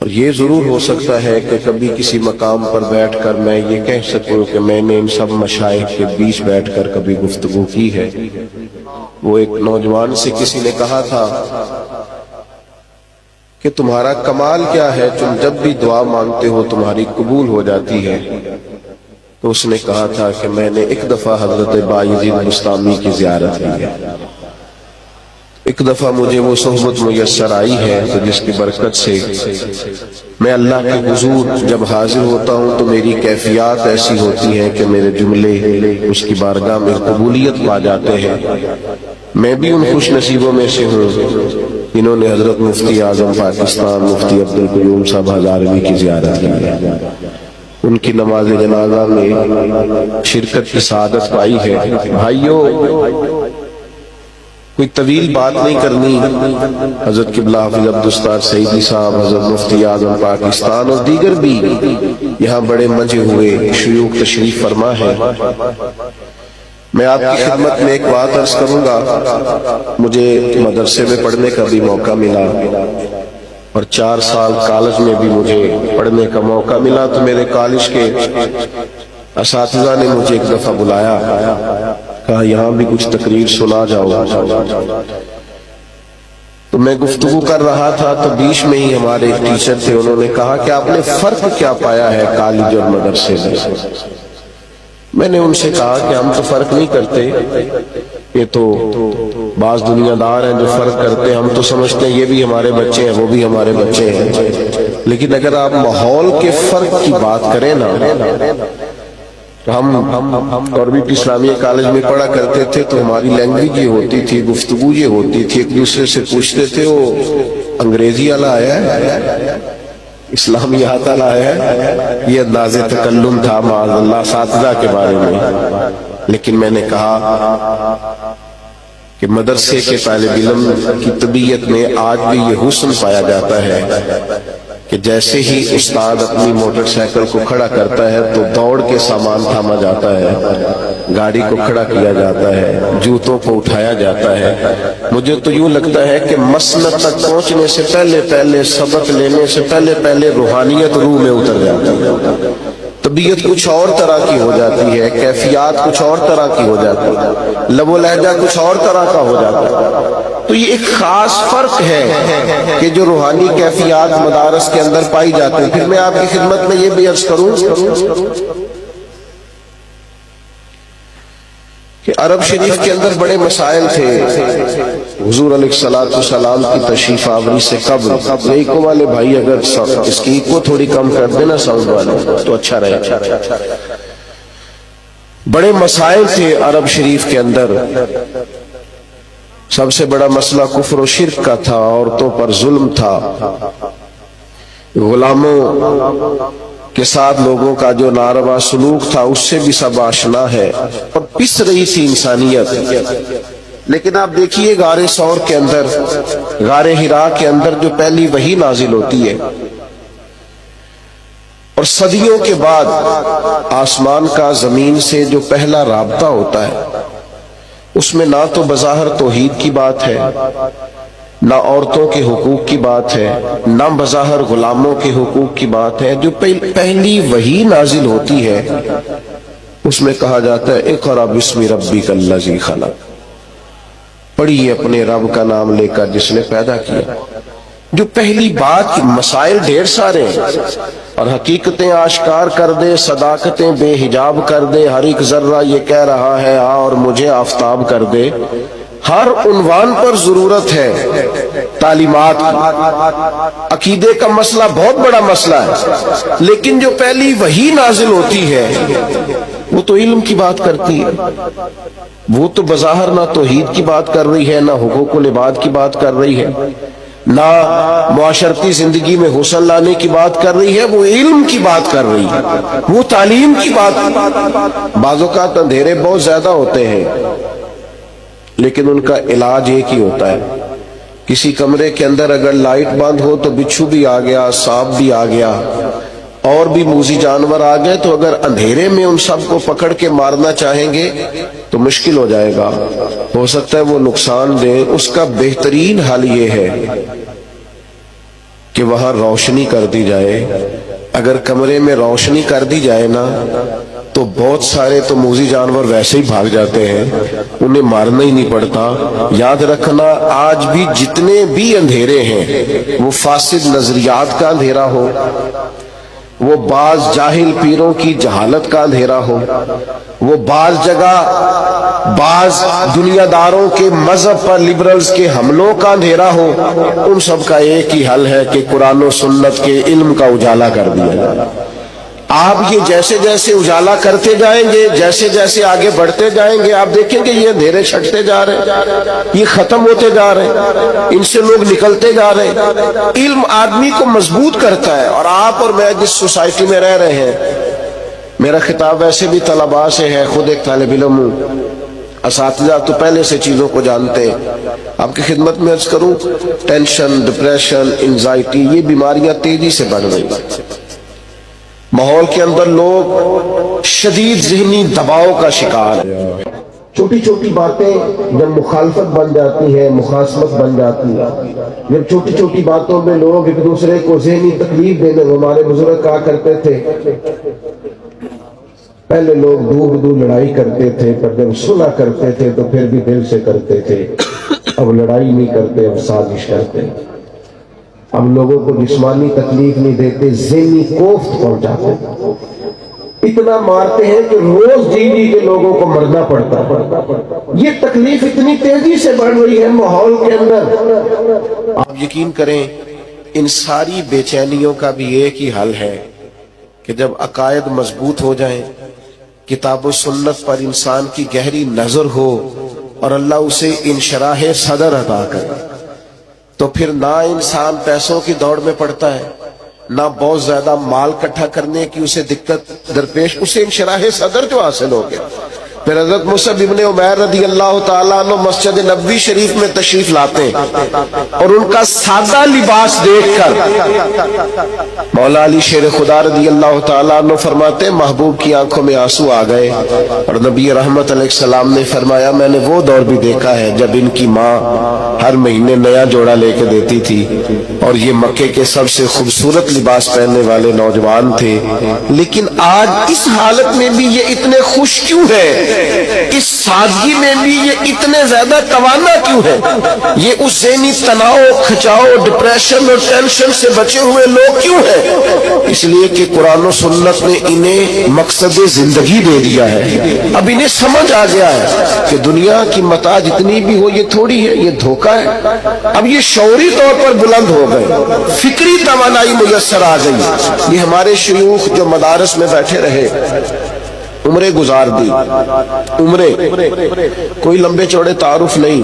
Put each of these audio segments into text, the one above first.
اور یہ ضرور ہو سکتا ہے کہ کبھی کسی مقام پر بیٹھ کر میں یہ کہہ سکوں کہ میں نے ان سب مشائخ کے بیچ بیٹھ کر کبھی گفتگو کی ہے۔ وہ ایک نوجوان سے کسی نے کہا تھا کہ تمہارا کمال کیا ہے، تم جب بھی دعا مانگتے ہو تمہاری قبول ہو جاتی ہے؟ تو اس نے کہا تھا کہ میں نے ایک دفعہ حضرت بایزید بستامی کی زیارت کی ہے، ایک دفعہ مجھے وہ صحبت میسر آئی ہے تو جس کی برکت سے میں اللہ کے حضور جب حاضر ہوتا ہوں تو میری کیفیات ایسی ہوتی ہیں کہ میرے جملے اس کی بارگاہ میں قبولیت پا جاتے ہیں۔ میں بھی ان خوش نصیبوں میں سے ہوں جنہوں نے حضرت مفتی اعظم پاکستان مفتی عبدالقیوم صاحب ہزاروی کی زیارت کی ہے، ان کی نماز جنازہ میں شرکت کی سعادت پائی ہے۔ بھائیو، کوئی طویل بات نہیں کرنی، حضرت قبلہ حافظ عبدالستار سعیدی صاحب، حضرت مفتی اعظم پاکستان اور دیگر بھی یہاں بڑے منجے ہوئے شیوخ تشریف فرما ہے۔ میں آپ کی خدمت میں ایک بات عرض کروں گا، مجھے مدرسے میں پڑھنے کا بھی موقع ملا اور 4 سال کالج میں بھی مجھے پڑھنے کا موقع ملا، تو میرے کالج کے اساتذہ نے مجھے ایک دفعہ بلایا، کہا یہاں بھی کچھ تقریر سنا جاؤ۔ تو میں گفتگو کر رہا تھا تو بیچ میں ہی ہمارے ایک ٹیچر تھے، انہوں نے کہا کہ آپ نے فرق کیا پایا ہے کالج اور مدرسے میں؟ میں نے ان سے کہا کہ ہم تو فرق نہیں کرتے، یہ تو بعض دنیا دار ہیں جو فرق کرتے ہیں، ہم تو سمجھتے ہیں یہ بھی ہمارے بچے ہیں وہ بھی ہمارے بچے ہیں، لیکن اگر آپ ماحول کے فرق کی بات کریں نا، تو ہم اوربی اسلامیہ کالج میں پڑھا کرتے تھے تو ہماری لینگویج یہ ہوتی تھی، گفتگو یہ ہوتی تھی، ایک دوسرے سے پوچھتے تھے وہ انگریزی والا آیا ہے، اسلامیات والا آیا ہے، یہ انداز تکلم تھا معاذ اللہ اساتذہ کے بارے میں۔ لیکن میں نے کہا کہ مدرسے کے طالب علم کی طبیعت میں آج بھی یہ حسن پایا جاتا ہے کہ جیسے ہی استاد اپنی موٹر سائیکل کو کھڑا کرتا ہے تو دوڑ کے سامان تھاما جاتا ہے، گاڑی کو کھڑا کیا جاتا ہے، جوتوں کو اٹھایا جاتا ہے۔ مجھے تو یوں لگتا ہے کہ مسند تک پہنچنے سے پہلے سبق لینے سے پہلے روحانیت روح میں اتر جاتی ہے، طبیعت کچھ اور طرح کی ہو جاتی ہے، کیفیات کچھ اور طرح کی ہو جاتی ہے، لب و لہجہ کچھ اور طرح کا ہو جاتا ہے۔ تو یہ ایک خاص فرق ہے کہ جو روحانی کیفیات مدارس کے اندر پائی جاتی ہیں۔ پھر میں آپ کی خدمت میں یہ بھی عرض کروں کہ عرب شریف کے اندر بڑے مسائل تھے، حضور علیہ السلام کی تشریف آوری سے قبل۔ ایکو والے بھائی اگر اس کی کو تھوڑی کم کر دینا ساؤنڈ والے تو اچھا رہے۔ بڑے مسائل تھے عرب شریف کے اندر، سب سے بڑا مسئلہ کفر و شرک کا تھا، عورتوں پر ظلم تھا، غلاموں کے ساتھ لوگوں کا جو ناروا سلوک تھا اس سے بھی سب آشنا ہے، اور پس رہی تھی انسانیت۔ لیکن آپ دیکھیے غار ثور کے اندر، غار حرا کے اندر جو پہلی وحی نازل ہوتی ہے اور صدیوں کے بعد آسمان کا زمین سے جو پہلا رابطہ ہوتا ہے، اس میں نہ تو بظاہر توحید کی بات ہے، نہ عورتوں کے حقوق کی بات ہے، نہ بظاہر غلاموں کے حقوق کی بات ہے۔ جو پہلی وحی نازل ہوتی ہے اس میں کہا جاتا ہے اقرأ بسم ربک الذی خلق، پڑھیے اپنے رب کا نام لے کر جس نے پیدا کیا۔ جو پہلی بات کی مسائل ڈھیر سارے اور حقیقتیں آشکار کر دے، صداقتیں بے حجاب کر دے، ہر ایک ذرہ یہ کہہ رہا ہے آ اور مجھے آفتاب کر دے۔ ہر عنوان پر ضرورت ہے تعلیمات کی۔ عقیدے کا مسئلہ بہت بڑا مسئلہ ہے، لیکن جو پہلی وحی نازل ہوتی ہے وہ تو علم کی بات کرتی ہے، وہ تو بظاہر نہ توحید کی بات کر رہی ہے، نہ حقوق العباد کی بات کر رہی ہے، نہ معاشرتی زندگی میں حسن لانے کی بات کر رہی ہے، وہ علم کی بات کر رہی ہے، وہ تعلیم کی بات۔ بعض اوقات اندھیرے بہت زیادہ ہوتے ہیں لیکن ان کا علاج ایک ہی ہوتا ہے۔ کسی کمرے کے اندر اگر لائٹ بند ہو تو بچھو بھی آ گیا، سانپ بھی آ گیا، اور بھی موذی جانور آ گئے، تو اگر اندھیرے میں ان سب کو پکڑ کے مارنا چاہیں گے تو مشکل ہو جائے گا، ہو سکتا ہے وہ نقصان دے۔ اس کا بہترین حل یہ ہے کہ کہ وہاں روشنی کر دی جائے. اگر کمرے میں روشنی کر دی جائے نا تو بہت سارے تو موذی جانور ویسے ہی بھاگ جاتے ہیں, انہیں مارنا ہی نہیں پڑتا. یاد رکھنا آج بھی جتنے بھی اندھیرے ہیں وہ فاسد نظریات کا اندھیرا ہو, وہ بعض جاہل پیروں کی جہالت کا اندھیرا ہو, وہ بعض جگہ بعض دنیا داروں کے مذہب پر لبرلز کے حملوں کا اندھیرا ہو, ان سب کا ایک ہی حل ہے کہ قرآن و سنت کے علم کا اجالا کر دیا جائے. آپ یہ جیسے جیسے اجالا کرتے جائیں گے, جیسے جیسے آگے بڑھتے جائیں گے, آپ دیکھیں گے یہ اندھیرے چھٹتے جا رہے ہیں, یہ ختم ہوتے جا رہے ہیں, ان سے لوگ نکلتے جا رہے ہیں. علم آدمی کو مضبوط کرتا ہے. اور آپ اور میں جس سوسائٹی میں رہ رہے ہیں, میرا خطاب ویسے بھی طلباء سے ہے, خود ایک طالب علم ہوں, اساتذہ تو پہلے سے چیزوں کو جانتے ہیں. آپ کی خدمت میں عرض کروں, ٹینشن, ڈپریشن, انزائٹی, یہ بیماریاں تیزی سے بڑھ رہی ہیں. ماحول کے اندر لوگ شدید ذہنی دباؤ کا شکار ہیں. چھوٹی چھوٹی باتیں جب مخالفت بن جاتی ہے, مخاصمت بن جاتی ہے, جب چھوٹی چھوٹی باتوں میں لوگ ایک دوسرے کو ذہنی تکلیف دینے, ہمارے بزرگ کہا کرتے تھے پہلے لوگ دور دور لڑائی کرتے تھے, پر جب صلح کرتے تھے تو پھر بھی دل سے کرتے تھے. اب لڑائی نہیں کرتے, اب سازش کرتے. اب لوگوں کو جسمانی تکلیف نہیں دیتے, ذہنی کوفت پہنچاتے. اتنا مارتے ہیں کہ روز جی جی کے لوگوں کو مرنا پڑتا. یہ تکلیف اتنی تیزی سے بڑھ رہی ہے ماحول کے اندر. آپ یقین کریں ان ساری بے چینیوں کا بھی ایک ہی حل ہے کہ جب عقائد مضبوط ہو جائیں, کتاب و سنت پر انسان کی گہری نظر ہو اور اللہ اسے انشراح صدر عطا کرے, تو پھر نہ انسان پیسوں کی دوڑ میں پڑتا ہے, نہ بہت زیادہ مال اکٹھا کرنے کی اسے دقت درپیش, اسے انشراح صدر جو حاصل ہو گیا. پھر حضرت مصعب ابن عمیر رضی اللہ تعالیٰ عنہ مسجد نبوی شریف میں تشریف لاتے ہیں اور ان کا سادہ لباس دیکھ کر مولا علی شیر خدا رضی اللہ تعالیٰ عنہ فرماتے ہیں محبوب کی آنکھوں میں آنسو آ گئے. اور نبی رحمت علیہ السلام نے فرمایا میں نے وہ دور بھی دیکھا ہے جب ان کی ماں ہر مہینے نیا جوڑا لے کے دیتی تھی اور یہ مکے کے سب سے خوبصورت لباس پہننے والے نوجوان تھے, لیکن آج اس حالت میں بھی یہ اتنے خوش کیوں ہیں, اس سادگی میں بھی یہ اتنے زیادہ توانا کیوں ہے؟ یہ اس ذہنی تناؤ, کھچاؤ, ڈپریشن اور ٹینشن سے بچے ہوئے لوگ کیوں ہیں؟ اس لیے کہ قرآن و سنت نے انہیں مقصد زندگی دے دیا ہے. اب انہیں سمجھ آ گیا ہے کہ دنیا کی متاع جتنی بھی ہو یہ تھوڑی ہے, یہ دھوکہ ہے. اب یہ شعوری طور پر بلند ہو گئے, فکری توانائی میسر آ گئی. یہ ہمارے شیوخ جو مدارس میں بیٹھے رہے, عمریں گزار دی, عمریں, کوئی لمبے چوڑے تعارف نہیں.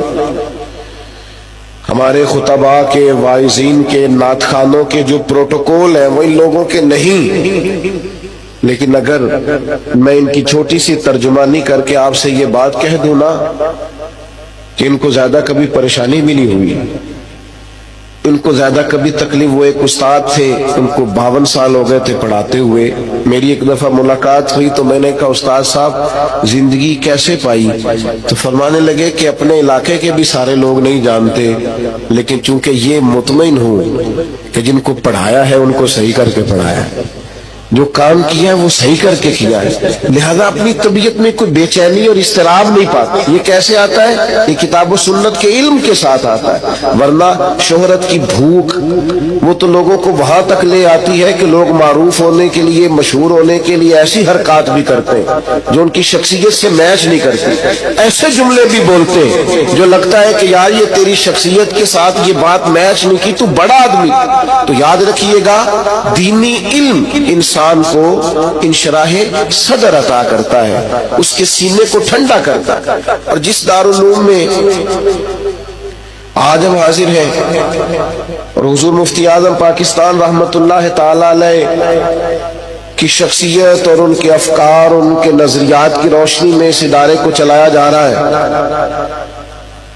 ہمارے خطباء کے, واعظین کے, نعت خوانوں کے جو پروٹوکول ہیں وہ ان لوگوں کے نہیں. لیکن اگر میں ان کی چھوٹی سی ترجمانی کر کے آپ سے یہ بات کہہ دوں نا کہ ان کو زیادہ کبھی پریشانی بھی نہیں ہوئی, ان کو زیادہ کبھی تکلیف. وہ ایک استاد تھے, ان کو 52 سال ہو گئے تھے پڑھاتے ہوئے. میری ایک دفعہ ملاقات ہوئی تو میں نے کہا استاد صاحب زندگی کیسے پائی؟ تو فرمانے لگے کہ اپنے علاقے کے بھی سارے لوگ نہیں جانتے, لیکن چونکہ یہ مطمئن ہوں کہ جن کو پڑھایا ہے ان کو صحیح کر کے پڑھایا ہے, جو کام کیا ہے وہ صحیح کر کے کیا ہے, لہذا اپنی طبیعت میں کوئی بے چینی اور اضطراب نہیں پاتا. یہ کیسے آتا ہے؟ یہ کتاب و سنت کے علم کے ساتھ آتا ہے. ورنہ شہرت کی بھوک وہ تو لوگوں کو وہاں تک لے آتی ہے کہ لوگ معروف ہونے کے لیے, مشہور ہونے کے لیے ایسی حرکات بھی کرتے ہیں جو ان کی شخصیت سے میچ نہیں کرتی. ایسے جملے بھی بولتے ہیں جو لگتا ہے کہ یار یہ تیری شخصیت کے ساتھ یہ بات میچ نہیں کی, تو بڑا آدمی. تو یاد رکھیے گا دینی علم انسان کو انشراح صدر عطا کرتا ہے, اس کے سینے کو ٹھنڈا کرتا ہے. اور جس دارالعلوم میں آج ہم حاضر ہیں اور حضور مفتی اعظم پاکستان رحمت اللہ تعالی علیہ کی شخصیت اور ان کے افکار, ان کے نظریات کی روشنی میں اس ادارے کو چلایا جا رہا ہے,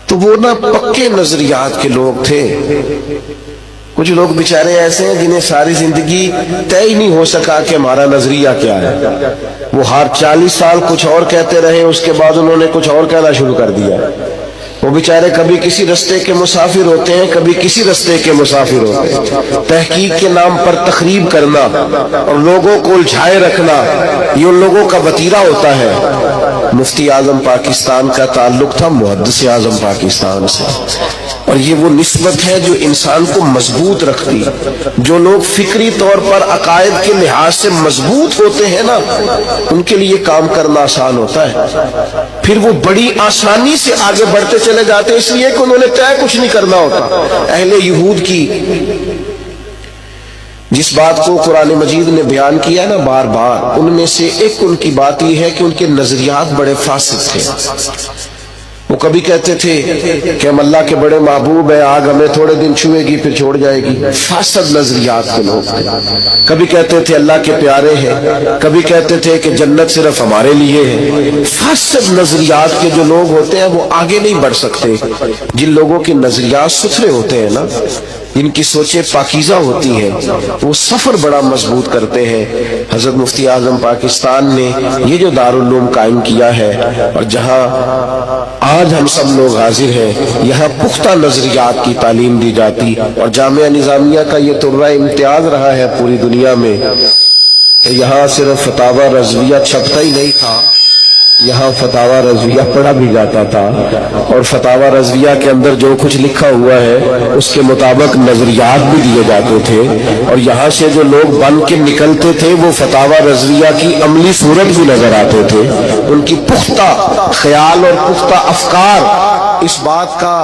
تو وہ نہ پکے نظریات کے لوگ تھے. کچھ لوگ بیچارے ایسے ہیں جنہیں ساری زندگی طے ہی نہیں ہو سکا کہ ہمارا نظریہ کیا ہے. وہ ہر 40 سال کچھ اور کہتے رہے, اس کے بعد انہوں نے کچھ اور کہنا شروع کر دیا. وہ بیچارے کبھی کسی رستے کے مسافر ہوتے ہیں، کبھی کسی رستے کے مسافر ہوتے ہیں۔ تحقیق کے نام پر تخریب کرنا اور لوگوں کو الجھائے رکھنا، یہ ان لوگوں کا وتیرہ ہوتا ہے۔ مفتی اعظم پاکستان کا تعلق تھا محدث اعظم پاکستان سے، اور یہ وہ نسبت ہے جو انسان کو مضبوط رکھتی۔ جو لوگ فکری طور پر عقائد کے لحاظ سے مضبوط ہوتے ہیں نا، ان کے لیے کام کرنا آسان ہوتا ہے، پھر وہ بڑی آسانی سے آگے بڑھتے چلے جاتے، اس لیے کہ انہوں نے طے کچھ نہیں کرنا ہوتا۔ اہل یہود کی جس بات کو قرآن مجید نے بیان کیا نا بار بار، ان میں سے ایک ان کی بات یہ ہے کہ ان کے نظریات بڑے فاسد تھے۔ وہ کبھی کہتے تھے کہ ہم اللہ کے بڑے محبوب ہیں، آگ ہمیں تھوڑے دن چھوئے گی پھر چھوڑ جائے گی۔ فاسد نظریات کے لوگ تھے۔ کبھی کہتے تھے اللہ کے پیارے ہیں، کبھی کہتے تھے کہ جنت صرف ہمارے لیے ہے۔ فاسد نظریات کے جو لوگ ہوتے ہیں وہ آگے نہیں بڑھ سکتے۔ جن لوگوں کے نظریات ستھرے ہوتے ہیں نا، ان کی سوچیں پاکیزہ ہوتی ہیں، وہ سفر بڑا مضبوط کرتے ہیں۔ حضرت مفتی اعظم پاکستان نے یہ جو دارالعلوم قائم کیا ہے، اور جہاں آج ہم سب لوگ حاضر ہیں، یہاں پختہ نظریات کی تعلیم دی جاتی، اور جامعہ نظامیہ کا یہ ترہ امتیاز رہا ہے پوری دنیا میں کہ یہاں صرف فتاوی رضویہ چھپتا ہی نہیں تھا، یہاں فتاوی رضویہ پڑھا بھی جاتا تھا، اور فتاوی رضویہ کے اندر جو کچھ لکھا ہوا ہے اس کے مطابق نظریات بھی دیے جاتے تھے، اور یہاں سے جو لوگ بن کے نکلتے تھے وہ فتاوی رضویہ کی عملی صورت بھی نظر آتے تھے۔ ان کی پختہ خیال اور پختہ افکار اس بات کا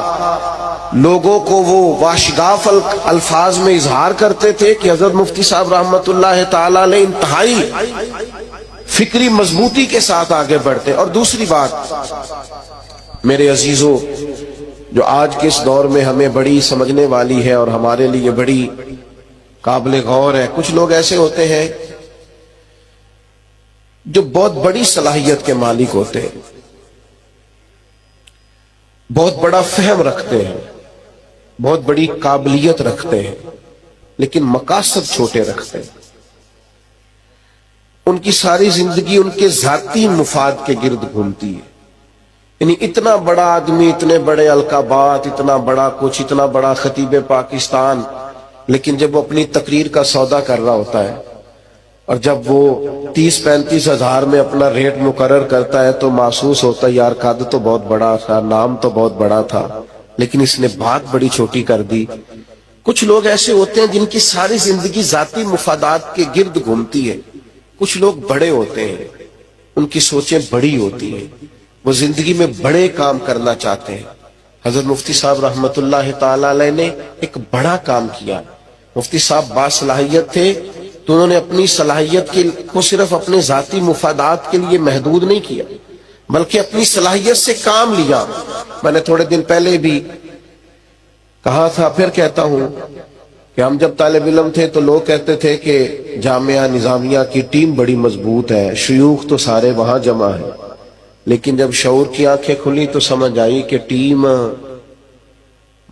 لوگوں کو وہ واشگاف الفاظ میں اظہار کرتے تھے کہ حضرت مفتی صاحب رحمت اللہ تعالی علیہ انتہائی فکری مضبوطی کے ساتھ آگے بڑھتے۔ اور دوسری بات میرے عزیزوں، جو آج کے اس دور میں ہمیں بڑی سمجھنے والی ہے اور ہمارے لیے بڑی قابل غور ہے، کچھ لوگ ایسے ہوتے ہیں جو بہت بڑی صلاحیت کے مالک ہوتے ہیں، بہت بڑا فہم رکھتے ہیں، بہت بڑی قابلیت رکھتے ہیں، لیکن مقاصد چھوٹے رکھتے ہیں۔ ان کی ساری زندگی ان کے ذاتی مفاد کے گرد گھومتی ہے۔ یعنی اتنا بڑا آدمی، اتنے بڑے القابات، اتنا بڑا کچھ، اتنا بڑا خطیب پاکستان، لیکن جب وہ اپنی تقریر کا سودا کر رہا ہوتا ہے اور جب وہ 30-35 ہزار میں اپنا ریٹ مقرر کرتا ہے تو محسوس ہوتا ہے یار قد تو بہت بڑا تھا، نام تو بہت بڑا تھا، لیکن اس نے بات بڑی چھوٹی کر دی۔ کچھ لوگ ایسے ہوتے ہیں جن کی ساری زندگی ذاتی مفادات کے گرد گھومتی ہے۔ کچھ لوگ بڑے ہوتے ہیں، ان کی سوچیں بڑی ہوتی ہیں، وہ زندگی میں بڑے کام کرنا چاہتے ہیں۔ حضرت مفتی صاحب رحمت اللہ تعالی علیہ نے ایک بڑا کام کیا۔ مفتی صاحب باصلاحیت تھے تو انہوں نے اپنی صلاحیت کو صرف اپنے ذاتی مفادات کے لیے محدود نہیں کیا، بلکہ اپنی صلاحیت سے کام لیا۔ میں نے تھوڑے دن پہلے بھی کہا تھا، پھر کہتا ہوں کہ ہم جب طالب علم تھے تو لوگ کہتے تھے کہ جامعہ نظامیہ کی ٹیم بڑی مضبوط ہے، شیوخ تو سارے وہاں جمع ہیں، لیکن جب شعور کی آنکھیں کھلی تو سمجھ آئی کہ ٹیم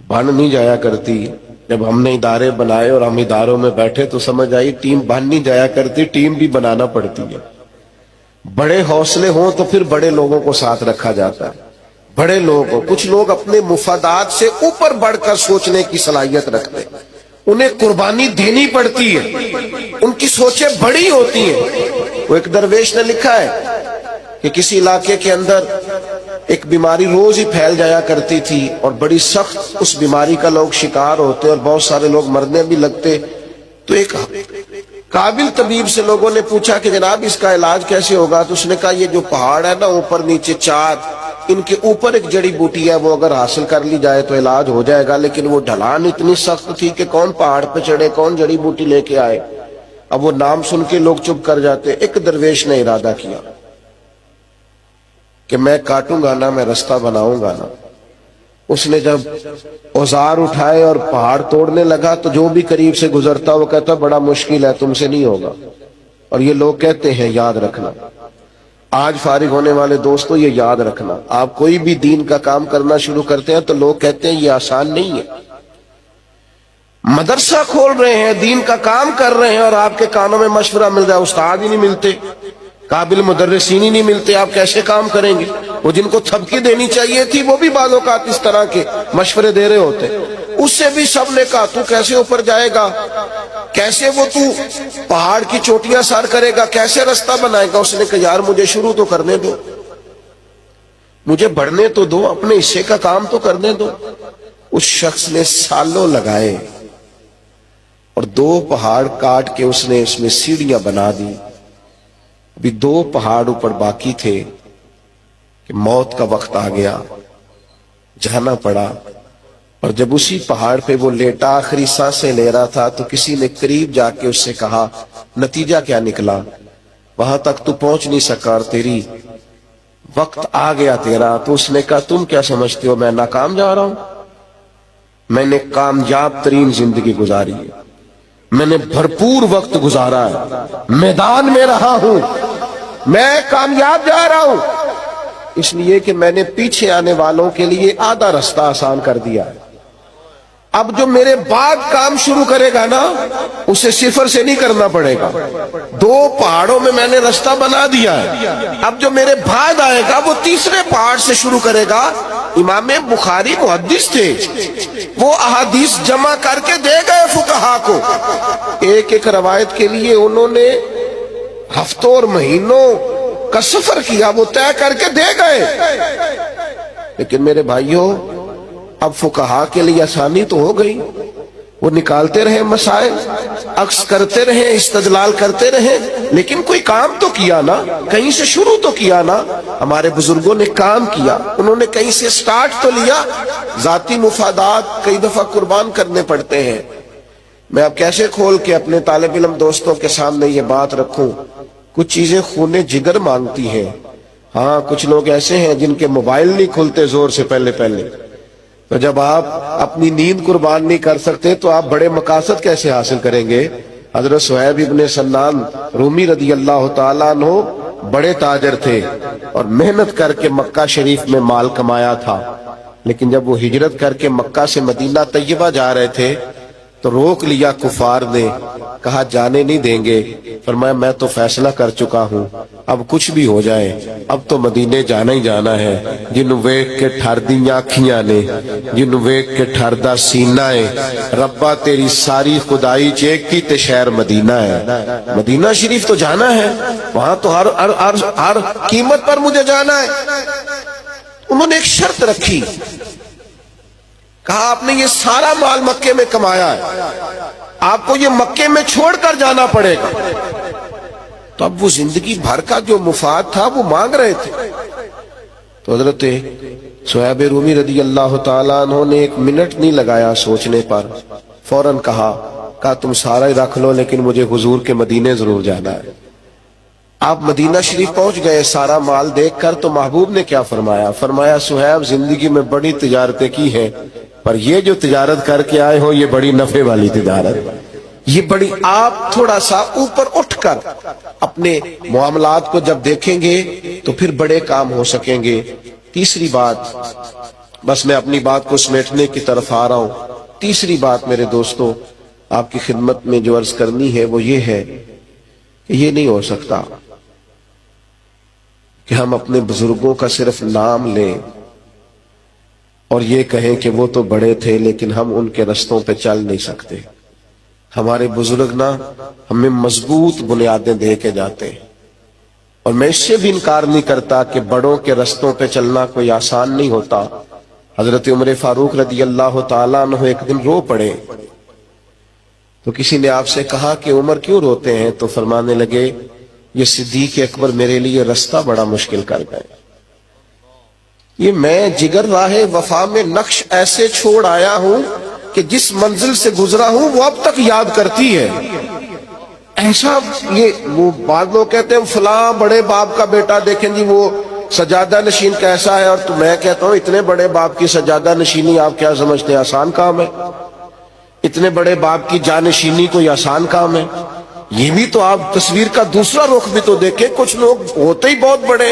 بن نہیں جایا کرتی۔ جب ہم نے ادارے بنائے اور ہم اداروں میں بیٹھے تو سمجھ آئی ٹیم بن نہیں جایا کرتی، ٹیم بھی بنانا پڑتی ہے۔ بڑے حوصلے ہوں تو پھر بڑے لوگوں کو ساتھ رکھا جاتا ہے، بڑے لوگ۔ کچھ لوگ اپنے مفادات سے اوپر بڑھ کر سوچنے کی صلاحیت رکھتے ہیں، انہیں قربانی دینی پڑتی ہے، ان کی سوچیں بڑی ہوتی ہیں۔ وہ ایک درویش نے لکھا ہے کہ کسی علاقے کے اندر ایک بیماری روز ہی پھیل جایا کرتی تھی اور بڑی سخت اس بیماری کا لوگ شکار ہوتے اور بہت سارے لوگ مرنے بھی لگتے۔ تو ایک قابل طبیب سے لوگوں نے پوچھا کہ جناب اس کا علاج کیسے ہوگا؟ تو اس نے کہا یہ جو پہاڑ ہے نا اوپر نیچے چار، ان کے اوپر ایک جڑی بوٹی ہے، وہ اگر حاصل کر لی جائے تو علاج ہو جائے گا، لیکن وہ ڈھلان اتنی سخت تھی کہ کون پہاڑ پہ چڑھے، کون جڑی بوٹی لے کے آئے۔ اب وہ نام سن کے لوگ چپ کر جاتے۔ ایک درویش نے ارادہ کیا کہ میں کاٹوں گا نا، میں رستہ بناؤں گا نا۔ اس نے جب اوزار اٹھائے اور پہاڑ توڑنے لگا تو جو بھی قریب سے گزرتا وہ کہتا بڑا مشکل ہے، تم سے نہیں ہوگا۔ اور یہ لوگ کہتے ہیں، یاد رکھنا، آج فارغ ہونے والے دوستو یہ یاد رکھنا، آپ کوئی بھی دین کا کام کرنا شروع کرتے ہیں تو لوگ کہتے ہیں یہ آسان نہیں ہے۔ مدرسہ کھول رہے ہیں، دین کا کام کر رہے ہیں اور آپ کے کانوں میں مشورہ مل رہا ہے، استاد ہی نہیں ملتے، قابل مدرسین ہی نہیں ملتے، آپ کیسے کام کریں گے؟ وہ جن کو تھپکی دینی چاہیے تھی وہ بھی بعض اوقات اس طرح کے مشورے دے رہے ہوتے، اس سے بھی سب نے کہا تو کیسے اوپر جائے گا، کیسے وہ تو پہاڑ کی چوٹیاں سار کرے گا، کیسے رستہ بنائے گا؟ اس نے کہا یار مجھے شروع تو کرنے دو، مجھے بڑھنے تو دو، اپنے حصے کا کام تو کرنے دو۔ اس شخص نے سالوں لگائے اور 2 پہاڑ کاٹ کے اس نے اس میں سیڑھیاں بنا دی۔ ابھی 2 پہاڑ اوپر باقی تھے کہ موت کا وقت آ گیا، جانا پڑا۔ اور جب اسی پہاڑ پہ وہ لیٹا آخری سانسیں لے رہا تھا تو کسی نے قریب جا کے اس سے کہا نتیجہ کیا نکلا؟ وہاں تک تو پہنچ نہیں سکا اور تیری وقت آ گیا تیرا۔ تو اس نے کہا تم کیا سمجھتے ہو میں ناکام جا رہا ہوں؟ میں نے کامیاب ترین زندگی گزاری ہے، میں نے بھرپور وقت گزارا ہے، میدان میں رہا ہوں، میں کامیاب جا رہا ہوں، اس لیے کہ میں نے پیچھے آنے والوں کے لیے آدھا رستہ آسان کر دیا ہے۔ اب جو میرے بعد کام شروع کرے گا نا اسے صفر سے نہیں کرنا پڑے گا، 2 پہاڑوں میں نے رستہ بنا دیا ہے، اب جو میرے بعد آئے گا وہ تیسرے پہاڑ سے شروع کرے گا۔ امام بخاری محدث تھے، وہ احادیث جمع کر کے دے گئے فقہا کو، ایک ایک روایت کے لیے انہوں نے ہفتوں اور مہینوں کا سفر کیا، وہ طے کر کے دے گئے۔ لیکن میرے بھائیوں اب فقہا کے لیے آسانی تو ہو گئی، وہ نکالتے رہے مسائل، عکس کرتے رہے، استدلال کرتے رہے، لیکن کوئی کام تو کیا نا، کہیں سے شروع تو کیا نا۔ ہمارے بزرگوں نے کام کیا، انہوں نے کہیں سے سٹارٹ تو لیا۔ ذاتی مفادات کئی دفعہ قربان کرنے پڑتے ہیں۔ میں اب کیسے کھول کے اپنے طالب علم دوستوں کے سامنے یہ بات رکھوں؟ کچھ چیزیں خون جگر مانگتی ہیں۔ ہاں کچھ لوگ ایسے ہیں جن کے موبائل نہیں کھلتے زور سے پہلے تو جب آپ اپنی نیند قربان نہیں کر سکتے تو آپ بڑے مقاصد کیسے حاصل کریں گے؟ حضرت صہیب ابن سنان رومی رضی اللہ تعالیٰ عنہ بڑے تاجر تھے اور محنت کر کے مکہ شریف میں مال کمایا تھا، لیکن جب وہ ہجرت کر کے مکہ سے مدینہ طیبہ جا رہے تھے تو روک لیا کفار نے، کہا جانے نہیں دیں گے۔ فرمایا میں تو فیصلہ کر چکا ہوں، اب کچھ بھی ہو جائے اب تو مدینے جانا ہی جانا ہے۔ جنوں ویکھ کے ٹھر دیاں اکھیاں نے، جنوں ویکھ کے ٹھردا سینہ ہے، ربا تیری ساری خدائی چیک کی تے شہر مدینہ ہے۔ مدینہ شریف تو جانا ہے، وہاں تو ہر قیمت پر مجھے جانا ہے۔ انہوں نے ایک شرط رکھی، کہا آپ نے یہ سارا مال مکے میں کمایا ہے، آپ کو یہ مکے میں چھوڑ کر جانا پڑے گا۔ تو اب وہ زندگی بھر کا جو مفاد تھا وہ مانگ رہے تھے۔ تو حضرت صہیب رومی رضی اللہ تعالیٰ عنہ نے 1 منٹ نہیں لگایا سوچنے پر، فوراً کہا تم سارا ہی رکھ لو لیکن مجھے حضور کے مدینے ضرور جانا ہے۔ آپ مدینہ شریف پہنچ گئے سارا مال دیکھ کر، تو محبوب نے کیا فرمایا؟ فرمایا صہیب زندگی میں بڑی تجارتیں کی ہیں پر یہ جو تجارت کر کے آئے ہو یہ بڑی نفع والی تجارت، یہ بڑی، آپ تھوڑا سا اوپر اٹھ کر اپنے معاملات کو جب دیکھیں گے تو پھر بڑے کام ہو سکیں گے۔ تیسری بات، بس میں اپنی بات کو سمیٹنے کی طرف آ رہا ہوں، تیسری بات میرے دوستوں آپ کی خدمت میں جو عرض کرنی ہے وہ یہ ہے کہ یہ نہیں ہو سکتا کہ ہم اپنے بزرگوں کا صرف نام لیں اور یہ کہیں کہ وہ تو بڑے تھے لیکن ہم ان کے رستوں پہ چل نہیں سکتے۔ ہمارے بزرگ نا ہمیں مضبوط بنیادیں دے کے جاتے ہیں، اور میں اس سے بھی انکار نہیں کرتا کہ بڑوں کے رستوں پہ چلنا کوئی آسان نہیں ہوتا۔ حضرت عمر فاروق رضی اللہ تعالیٰ عنہ ایک دن رو پڑے، تو کسی نے آپ سے کہا کہ عمر کیوں روتے ہیں؟ تو فرمانے لگے یہ صدیق اکبر میرے لیے رستہ بڑا مشکل کر گئے، یہ میں جگر راہ وفا میں نقش ایسے چھوڑ آیا ہوں کہ جس منزل سے گزرا ہوں وہ اب تک یاد کرتی ہے۔ ایسا یہ وہ بعض لوگ کہتے ہیں فلاں بڑے باپ کا بیٹا دیکھیں جی وہ سجادہ نشین کیسا ہے، اور تو میں کہتا ہوں اتنے بڑے باپ کی سجادہ نشینی آپ کیا سمجھتے ہیں آسان کام ہے؟ اتنے بڑے باپ کی جانشینی کوئی آسان کام ہے؟ یہ بھی تو آپ تصویر کا دوسرا رخ بھی تو دیکھیں، کچھ لوگ ہوتے ہی بہت بڑے،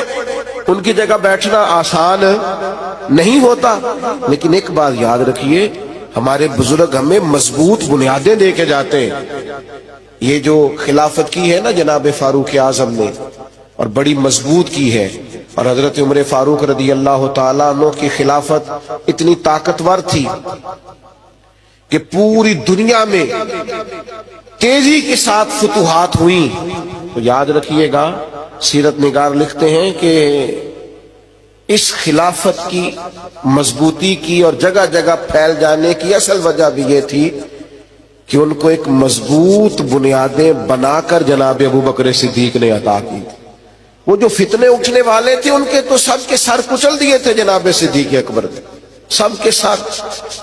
ان کی جگہ بیٹھنا آسان نہیں ہوتا۔ لیکن ایک بات یاد رکھیے، ہمارے بزرگ ہمیں مضبوط بنیادیں دے کے جاتے ہیں۔ یہ جو خلافت کی ہے نا جناب فاروق اعظم نے، اور بڑی مضبوط کی ہے. اور حضرت عمر فاروق رضی اللہ تعالیٰ عنہ کی خلافت اتنی طاقتور تھی کہ پوری دنیا میں تیزی کے ساتھ فتوحات ہوئیں. تو یاد رکھیے گا، سیرت نگار لکھتے ہیں کہ اس خلافت کی مضبوطی کی اور جگہ جگہ پھیل جانے کی اصل وجہ بھی یہ تھی کہ ان کو ایک مضبوط بنیادیں بنا کر جناب ابو بکر صدیق نے عطا کی. وہ جو فتنے اٹھنے والے تھے ان کے تو سب کے سر کچل دیے تھے جناب صدیق اکبر نے، سب کے سر.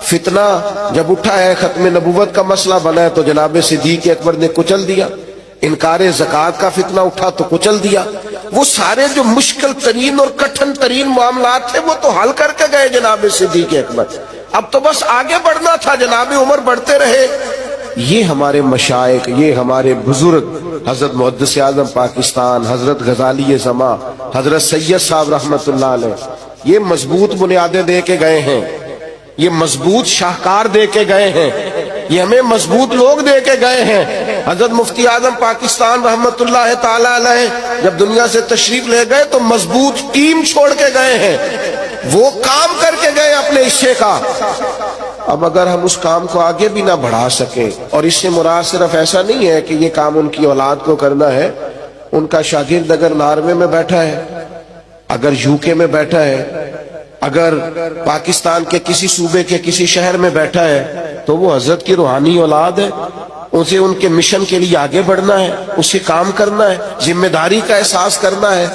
فتنہ جب اٹھا ہے، ختم نبوت کا مسئلہ بنا ہے تو جناب صدیق اکبر نے کچل دیا. انکار زکوٰۃ کا فتنہ اٹھا تو کچل دیا. وہ سارے جو مشکل ترین اور کٹھن ترین معاملات تھے وہ تو حل کر کے گئے جناب صدیق اکبر. اب تو بس آگے بڑھنا تھا، جناب عمر بڑھتے رہے. یہ ہمارے مشائخ، یہ ہمارے بزرگ، حضرت محدث اعظم پاکستان، حضرت غزالی زماں، حضرت سید صاحب رحمت اللہ علیہ، یہ مضبوط بنیادیں دے کے گئے ہیں، یہ مضبوط شاہکار دے کے گئے ہیں، یہ ہمیں مضبوط لوگ دے کے گئے ہیں. حضرت مفتی اعظم پاکستان رحمت اللہ تعالی علیہ جب دنیا سے تشریف لے گئے تو مضبوط ٹیم چھوڑ کے گئے ہیں، وہ کام کر کے گئے اپنے حصے کا. اب اگر ہم اس کام کو آگے بھی نہ بڑھا سکیں، اور اس سے مراد صرف ایسا نہیں ہے کہ یہ کام ان کی اولاد کو کرنا ہے، ان کا شاگرد اگر ناروے میں بیٹھا ہے، اگر یو کے میں بیٹھا ہے، اگر پاکستان کے کسی صوبے کے کسی شہر میں بیٹھا ہے تو وہ حضرت کی روحانی اولاد ہے. اسے ان کے مشن کے لیے آگے بڑھنا ہے، اسے کام کرنا ہے، ذمہ داری کا احساس کرنا ہے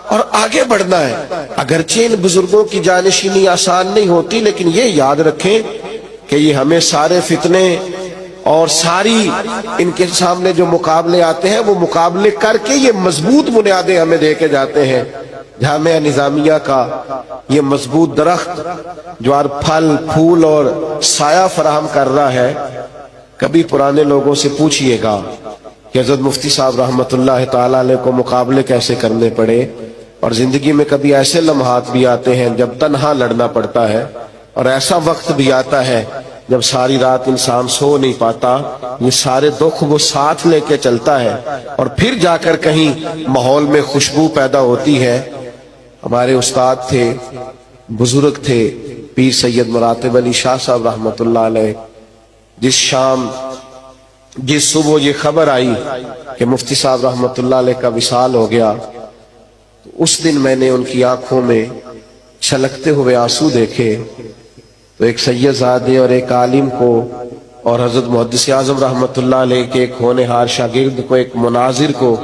اور آگے بڑھنا ہے. اگرچہ ان بزرگوں کی جانشینی آسان نہیں ہوتی، لیکن یہ یاد رکھیں کہ یہ ہمیں سارے فتنے اور ساری ان کے سامنے جو مقابلے آتے ہیں وہ مقابلے کر کے یہ مضبوط بنیادیں ہمیں دے کے جاتے ہیں. جامعہ نظامیہ کا یہ مضبوط درخت جو ہر پھل پھول اور سایہ فراہم کر رہا ہے، کبھی پرانے لوگوں سے پوچھئے گا کہ حضرت مفتی صاحب رحمت اللہ تعالی علیہ کو مقابلے کیسے کرنے پڑے. اور زندگی میں کبھی ایسے لمحات بھی آتے ہیں جب تنہا لڑنا پڑتا ہے، اور ایسا وقت بھی آتا ہے جب ساری رات انسان سو نہیں پاتا. یہ سارے دکھ وہ ساتھ لے کے چلتا ہے اور پھر جا کر کہیں ماحول میں خوشبو پیدا ہوتی ہے. ہمارے استاد تھے، بزرگ تھے، پیر سید مراتب علی شاہ صاحب رحمت اللہ علیہ. جس صبح یہ خبر آئی کہ مفتی صاحب رحمت اللہ علیہ کا وصال ہو گیا، تو اس دن میں نے ان کی آنکھوں میں چھلکتے ہوئے آنسو دیکھے. تو ایک سید زادے اور ایک عالم کو اور حضرت محدث اعظم رحمت اللہ علیہ کے ایک ہونہار شاگرد کو، ایک مناظر کو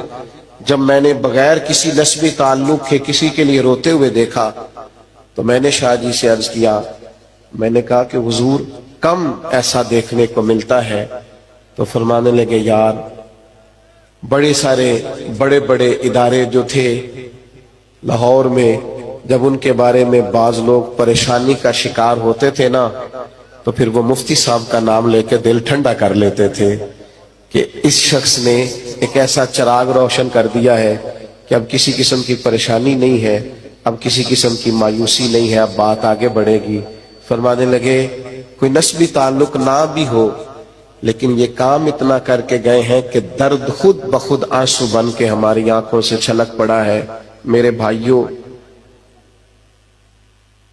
جب میں نے بغیر کسی نسبی تعلق کے کسی کے لیے روتے ہوئے دیکھا تو میں نے شاہ جی سے عرض کیا، میں نے کہا کہ حضور کم ایسا دیکھنے کو ملتا ہے. تو فرمانے لگے، یار بڑے سارے بڑے بڑے ادارے جو تھے لاہور میں، جب ان کے بارے میں بعض لوگ پریشانی کا شکار ہوتے تھے نا، تو پھر وہ مفتی صاحب کا نام لے کے دل ٹھنڈا کر لیتے تھے کہ اس شخص نے ایک ایسا چراغ روشن کر دیا ہے کہ اب کسی قسم کی پریشانی نہیں ہے، اب کسی قسم کی مایوسی نہیں ہے، اب بات آگے بڑھے گی. فرمانے لگے، کوئی نسبی تعلق نہ بھی ہو لیکن یہ کام اتنا کر کے گئے ہیں کہ درد خود بخود آنسو بن کے ہماری آنکھوں سے چھلک پڑا ہے. میرے بھائیوں،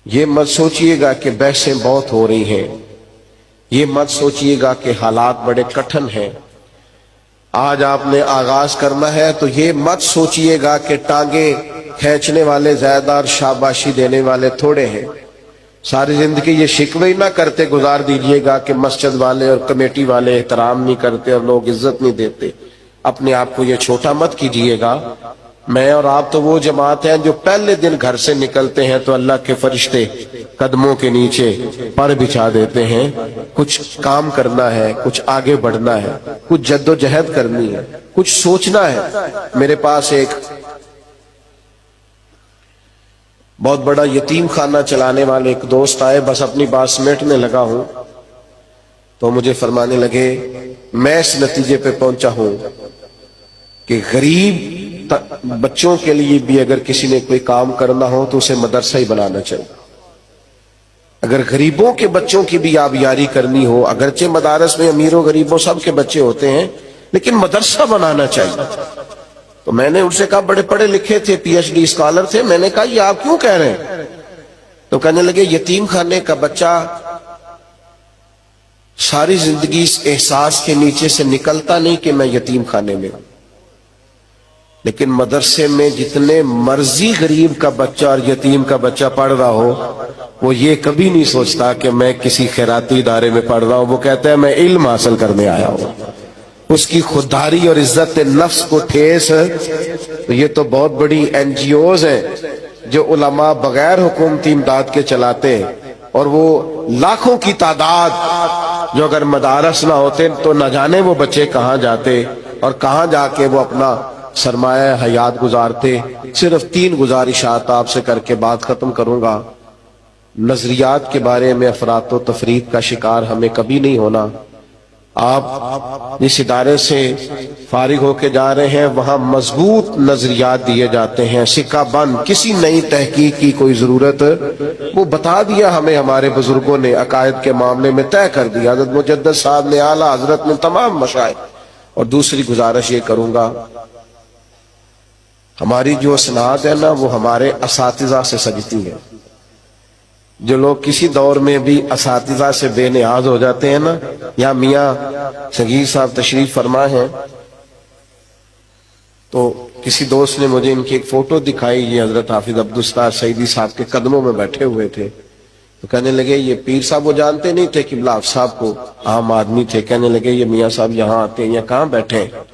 یہ مت سوچئے گا کہ بحثیں بہت ہو رہی ہیں، یہ مت سوچئے گا کہ حالات بڑے کٹھن ہیں. آج آپ نے آغاز کرنا ہے تو یہ مت سوچئے گا کہ ٹانگیں کھینچنے والے زیادہ اور شاباشی دینے والے تھوڑے ہیں. ساری زندگی یہ شکوے نہ کرتے گزار دیجئے گا کہ مسجد والے اور کمیٹی والے احترام نہیں کرتے اور لوگ عزت نہیں دیتے. اپنے آپ کو یہ چھوٹا مت کیجئے گا. میں اور آپ تو وہ جماعت ہیں جو پہلے دن گھر سے نکلتے ہیں تو اللہ کے فرشتے قدموں کے نیچے پر بچھا دیتے ہیں. کچھ کام کرنا ہے، کچھ آگے بڑھنا ہے، کچھ جد و جہد کرنی ہے، کچھ سوچنا ہے. میرے پاس ایک بہت بڑا یتیم خانہ چلانے والے ایک دوست آئے، بس اپنی بات سمیٹنے لگا ہوں تو مجھے فرمانے لگے، میں اس نتیجے پہ پہنچا ہوں کہ غریب بچوں کے لیے بھی اگر کسی نے کوئی کام کرنا ہو تو اسے مدرسہ ہی بنانا چاہیے. اگر غریبوں کے بچوں کی بھی آبیاری کرنی ہو، اگرچہ مدارس میں امیروں غریبوں سب کے بچے ہوتے ہیں، لیکن مدرسہ بنانا چاہیے. تو میں نے ان سے کہا بڑے پڑھے لکھے تھے، پی ایچ ڈی اسکالر تھے، میں نے کہا یہ آپ کیوں کہہ رہے ہیں؟ تو کہنے لگے یتیم خانے کا بچہ ساری زندگی اس احساس کے نیچے سے نکلتا نہیں کہ میں یتیم خانے میں ہوں، لیکن مدرسے میں جتنے مرضی غریب کا بچہ اور یتیم کا بچہ پڑھ رہا ہو، وہ یہ کبھی نہیں سوچتا کہ میں کسی خیراتی ادارے میں پڑھ رہا ہوں، وہ کہتا ہے میں علم حاصل کرنے آیا ہوں۔ اس کی خودداری اور عزت نفس کو ٹھیس، یہ تو بہت بڑی این جی اوز ہیں جو علماء بغیر حکومتی امداد کے چلاتے ہیں، اور وہ لاکھوں کی تعداد جو اگر مدارس نہ ہوتے تو نہ جانے وہ بچے کہاں جاتے اور کہاں جا کے وہ اپنا سرمایہ حیات گزارتے۔ صرف 3 گزارشات آپ سے کر کے بات ختم کروں گا۔ نظریات کے بارے میں افراط و تفریط کا شکار ہمیں کبھی نہیں ہونا۔ آپ جس ادارے سے فارغ ہو کے جا رہے ہیں وہاں مضبوط نظریات دیے جاتے ہیں، سکہ بند، کسی نئی تحقیق کی کوئی ضرورت، وہ بتا دیا ہمیں ہمارے بزرگوں نے، عقائد کے معاملے میں طے کر دیا حضرت مجدد صاحب نے، اعلیٰ حضرت نے، تمام مشائخ۔ اور دوسری گزارش یہ کروں گا، ہماری جو اسناد ہے نا وہ ہمارے اساتذہ سے سجتی ہے۔ جو لوگ کسی دور میں بھی اساتذہ سے بے نیاز ہو جاتے ہیں نا، یا میاں صغیر صاحب تشریف فرما ہیں، تو کسی دوست نے مجھے ان کی ایک فوٹو دکھائی، یہ حضرت حافظ عبدالستار سعیدی صاحب کے قدموں میں بیٹھے ہوئے تھے، تو کہنے لگے یہ پیر صاحب، وہ جانتے نہیں تھے قبلہ حافظ صاحب کو، عام آدمی تھے، کہنے لگے یہ میاں صاحب یہاں آتے ہیں یا کہاں بیٹھے ہیں؟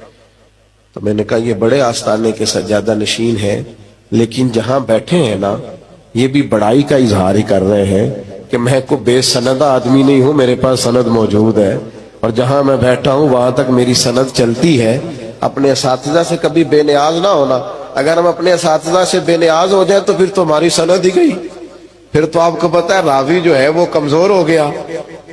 تو میں نے کہا یہ بڑے آستانے کے سجادہ نشین ہیں، لیکن جہاں بیٹھے ہیں نا یہ بھی بڑائی کا اظہار ہی کر رہے ہیں کہ میں کو بے سندہ آدمی نہیں ہوں، میرے پاس سند موجود ہے، اور جہاں میں بیٹھا ہوں وہاں تک میری سند چلتی ہے۔ اپنے اساتذہ سے کبھی بے نیاز نہ ہونا۔ اگر ہم اپنے اساتذہ سے بے نیاز ہو جائیں تو پھر تو ہماری سند ہی گئی، پھر تو آپ کو پتا ہے راوی جو ہے وہ کمزور ہو گیا۔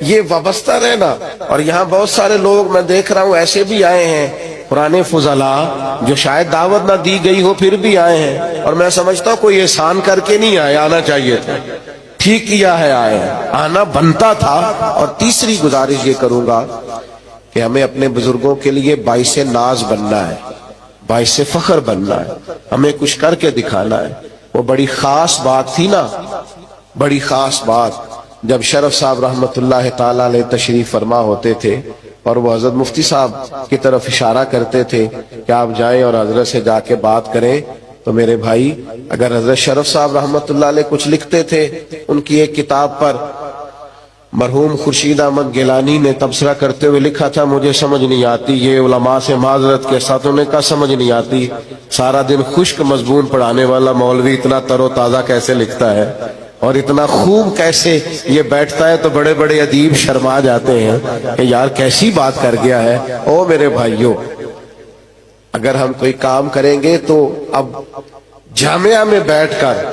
یہ وابستہ رہنا۔ اور یہاں بہت سارے لوگ میں دیکھ رہا ہوں ایسے بھی آئے ہیں پرانے فضلاء جو شاید دعوت نہ دی گئی ہو پھر بھی آئے ہیں، اور میں سمجھتا ہوں کوئی احسان کر کے نہیں آئے، آنا چاہیے تھا، ٹھیک کیا ہے آئے، آنا بنتا تھا۔ اور تیسری گزارش یہ کروں گا کہ ہمیں اپنے بزرگوں کے لیے باعث ناز بننا ہے، باعث فخر بننا ہے، ہمیں کچھ کر کے دکھانا ہے۔ وہ بڑی خاص بات تھی نا، بڑی خاص بات، جب شرف صاحب رحمت اللہ تعالی علیہ تشریف فرما ہوتے تھے اور وہ حضرت مفتی صاحب کی طرف اشارہ کرتے تھے کہ آپ جائیں اور حضرت سے جا کے بات کریں، تو میرے بھائی اگر حضرت شرف صاحب رحمت اللہ علیہ کچھ لکھتے تھے، ان کی ایک کتاب پر مرحوم خورشید احمد گیلانی نے تبصرہ کرتے ہوئے لکھا تھا، مجھے سمجھ نہیں آتی، یہ علماء سے معذرت کے ساتھ انہوں نے کہا سمجھ نہیں آتی، سارا دن خشک مضمون پڑھانے والا مولوی اتنا تر و تازہ کیسے لکھتا ہے اور اتنا خوب کیسے یہ بیٹھتا ہے؟ تو بڑے بڑے ادیب شرما جاتے ہیں کہ یار کیسی بات کر گیا ہے۔ او میرے بھائیوں، اگر ہم کوئی کام کریں گے تو اب جامعہ میں بیٹھ کر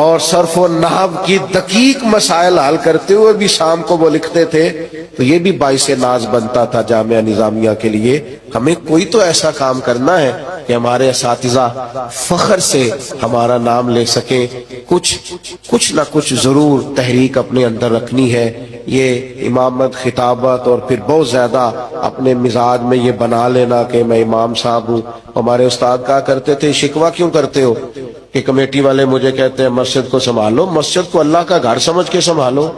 اور صرف و نحو کی دقیق مسائل حل کرتے ہوئے بھی شام کو وہ لکھتے تھے، تو یہ بھی باعث ناز بنتا تھا جامعہ نظامیہ کے لیے۔ ہمیں کوئی تو ایسا کام کرنا ہے کہ ہمارے اساتذہ فخر سے ہمارا نام لے سکیں، کچھ نہ کچھ ضرور تحریک اپنے اندر رکھنی ہے۔ یہ امامت، خطابت اور پھر بہت زیادہ اپنے مزاج میں یہ بنا لینا کہ میں امام صاحب ہوں۔ ہمارے استاد کہا کرتے تھے شکوہ کیوں کرتے ہو کہ کمیٹی والے مجھے کہتے ہیں مسجد کو سنبھالو، مسجد کو اللہ کا گھر سمجھ کے سنبھالو،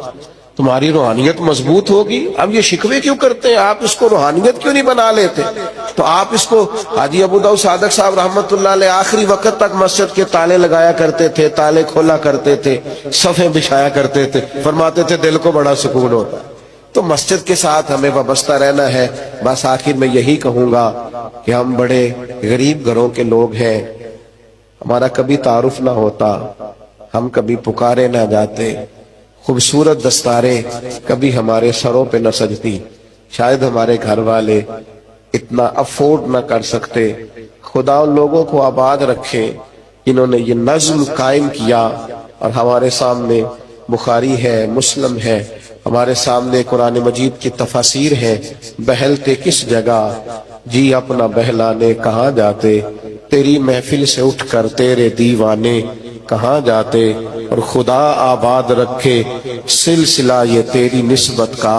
تمہاری روحانیت مضبوط ہوگی۔ اب یہ شکوے کیوں کرتے ہیں؟ آپ اس کو روحانیت کیوں نہیں بنا لیتے؟ تو آپ اس کو حاجی ابو داؤد صادق صاحب رحمت اللہ علیہ آخری وقت تک مسجد کے تالے لگایا کرتے تھے، تالے کھولا کرتے تھے، صفیں بچھایا کرتے تھے، فرماتے تھے دل کو بڑا سکون ہوتا۔ تو مسجد کے ساتھ ہمیں وابستہ رہنا ہے۔ بس آخر میں یہی کہوں گا کہ ہم بڑے غریب گھروں کے لوگ ہیں، ہمارا کبھی تعارف نہ ہوتا، ہم کبھی پکارے نہ جاتے، خوبصورت دستاریں کبھی ہمارے سروں پہ نہ سجتی، شاید ہمارے گھر والے اتنا افورڈ نہ کر سکتے۔ خدا ان لوگوں کو آباد رکھے جنہوں نے یہ نظم قائم کیا، اور ہمارے سامنے بخاری ہے، مسلم ہے، ہمارے سامنے قرآن مجید کی تفاسیر ہے۔ بہلتے کس جگہ جی اپنا بہلانے کہاں جاتے، تیری محفل سے اٹھ کر تیرے دیوانے کہاں جاتے، اور خدا آباد رکھے سلسلہ یہ تیری نسبت کا،